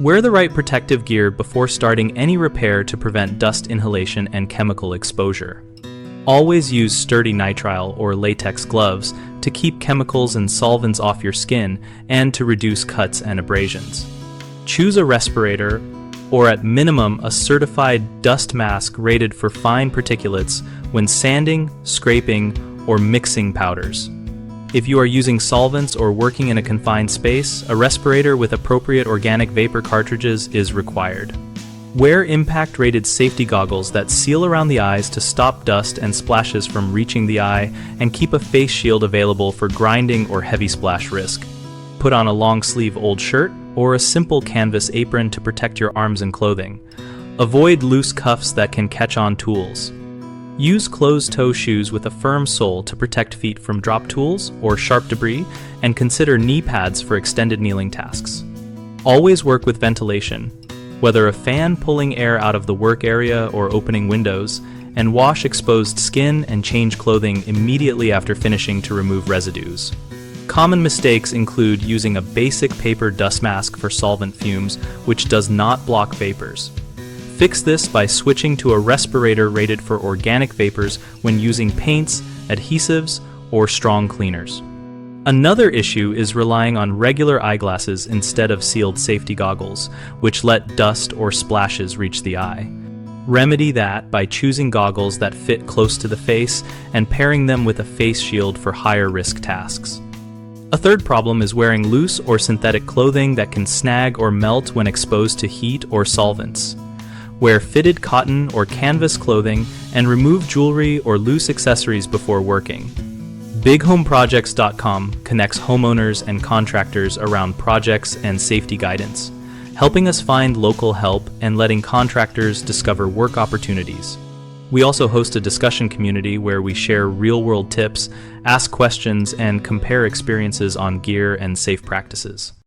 Wear the right protective gear before starting any repair to prevent dust inhalation and chemical exposure. Always use sturdy nitrile or latex gloves to keep chemicals and solvents off your skin and to reduce cuts and abrasions. Choose a respirator or at minimum a certified dust mask rated for fine particulates when sanding, scraping, or mixing powders. If you are using solvents or working in a confined space, a respirator with appropriate organic vapor cartridges is required. Wear impact-rated safety goggles that seal around the eyes to stop dust and splashes from reaching the eye, and keep a face shield available for grinding or heavy splash risk. Put on a long-sleeve old shirt or a simple canvas apron to protect your arms and clothing. Avoid loose cuffs that can catch on tools. Use closed-toe shoes with a firm sole to protect feet from drop tools or sharp debris, and consider knee pads for extended kneeling tasks. Always work with ventilation, whether a fan pulling air out of the work area or opening windows, and wash exposed skin and change clothing immediately after finishing to remove residues. Common mistakes include using a basic paper dust mask for solvent fumes, which does not block vapors. Fix this by switching to a respirator rated for organic vapors when using paints, adhesives, or strong cleaners. Another issue is relying on regular eyeglasses instead of sealed safety goggles, which let dust or splashes reach the eye. Remedy that by choosing goggles that fit close to the face and pairing them with a face shield for higher risk tasks. A third problem is wearing loose or synthetic clothing that can snag or melt when exposed to heat or solvents. Wear fitted cotton or canvas clothing and remove jewelry or loose accessories before working. BigHomeProjects.com connects homeowners and contractors around projects and safety guidance, helping us find local help and letting contractors discover work opportunities. We also host a discussion community where we share real-world tips, ask questions, and compare experiences on gear and safe practices.